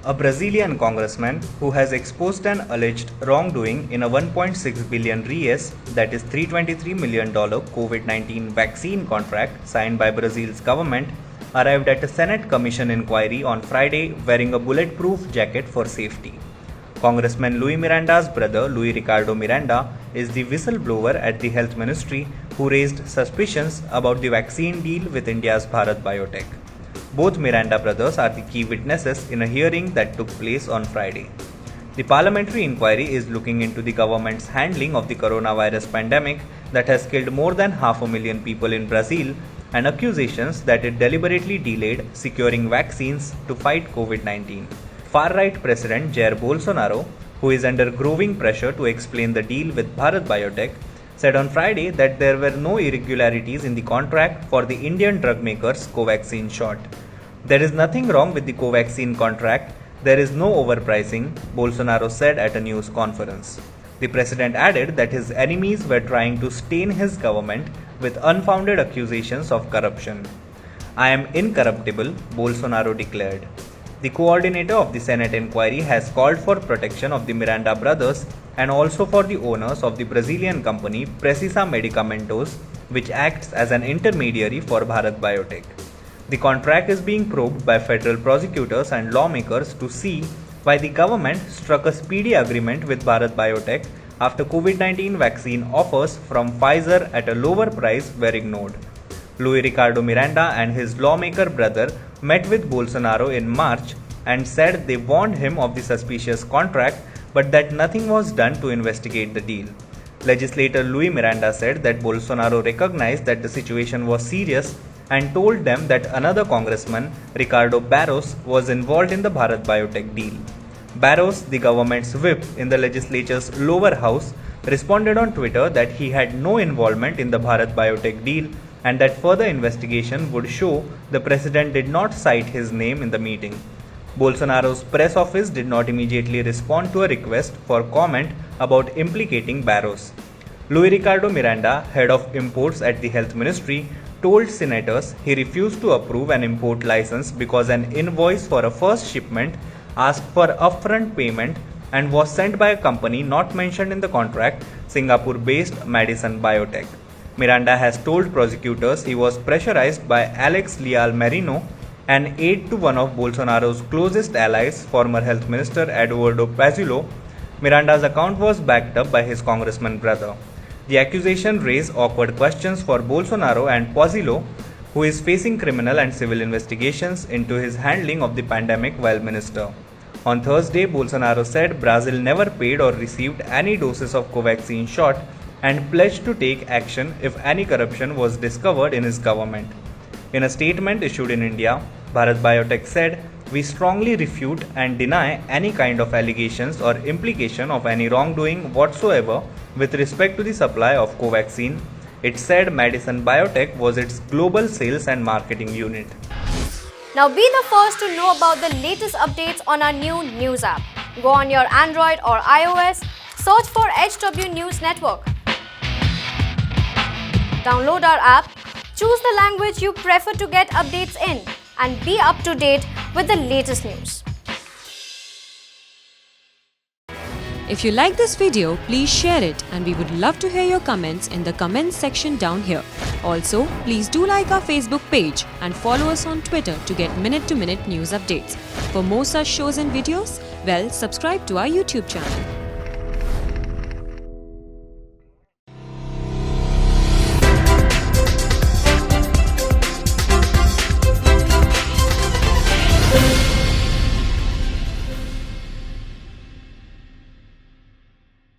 A Brazilian congressman who has exposed an alleged wrongdoing in a 1.6 billion reais, that is $323 million COVID-19 vaccine contract signed by Brazil's government, arrived at a Senate Commission inquiry on Friday wearing a bulletproof jacket for safety. Congressman Luis Miranda's brother, Luis Ricardo Miranda, is the whistleblower at the Health Ministry who raised suspicions about the vaccine deal with India's Bharat Biotech. Both Miranda brothers are the key witnesses in a hearing that took place on Friday. The parliamentary inquiry is looking into the government's handling of the coronavirus pandemic that has killed more than 500,000 people in Brazil and accusations that it deliberately delayed securing vaccines to fight COVID-19. Far-right President Jair Bolsonaro, who is under growing pressure to explain the deal with Bharat Biotech, said on Friday that there were no irregularities in the contract for the Indian drug maker's Covaxin shot. There is nothing wrong with the Covaxin contract. There is no overpricing, Bolsonaro said at a news conference. The president added that his enemies were trying to stain his government with unfounded accusations of corruption. I am incorruptible, Bolsonaro declared. The coordinator of the Senate inquiry has called for protection of the Miranda brothers and also for the owners of the Brazilian company Precisa Medicamentos, which acts as an intermediary for Bharat Biotech. The contract is being probed by federal prosecutors and lawmakers to see why the government struck a speedy agreement with Bharat Biotech after COVID-19 vaccine offers from Pfizer at a lower price were ignored. Luis Ricardo Miranda and his lawmaker brother met with Bolsonaro in March and said they warned him of the suspicious contract but that nothing was done to investigate the deal. Legislator Luis Miranda said that Bolsonaro recognized that the situation was serious and told them that another congressman, Ricardo Barros, was involved in the Bharat Biotech deal. Barros, the government's whip in the legislature's lower house, responded on Twitter that he had no involvement in the Bharat Biotech deal and that further investigation would show the president did not cite his name in the meeting. Bolsonaro's press office did not immediately respond to a request for comment about implicating Barros. Luis Ricardo Miranda, head of imports at the Health Ministry, told senators he refused to approve an import license because an invoice for a first shipment asked for upfront payment and was sent by a company not mentioned in the contract, Singapore-based Madison Biotech. Miranda has told prosecutors he was pressurized by Alex Leal Merino, an aide to one of Bolsonaro's closest allies, former Health Minister Eduardo Pazuello. Miranda's account was backed up by his congressman brother. The accusation raised awkward questions for Bolsonaro and Pazuello, who is facing criminal and civil investigations into his handling of the pandemic while minister. On Thursday, Bolsonaro said Brazil never paid or received any doses of Covaxin shot and pledged to take action if any corruption was discovered in his government. In a statement issued in India, Bharat Biotech said, "We strongly refute and deny any kind of allegations or implication of any wrongdoing whatsoever with respect to the supply of Covaxin." It said Madison Biotech was its global sales and marketing unit. Now be the first to know about the latest updates on our new news app. Go on your Android or iOS, search for HW News Network. Download our app, choose the language you prefer to get updates in, and be up to date with the latest news. If you like this video, please share it and we would love to hear your comments in the comments section down here. Also, please do like our Facebook page and follow us on Twitter to get minute-to-minute news updates. For more such shows and videos, subscribe to our YouTube channel.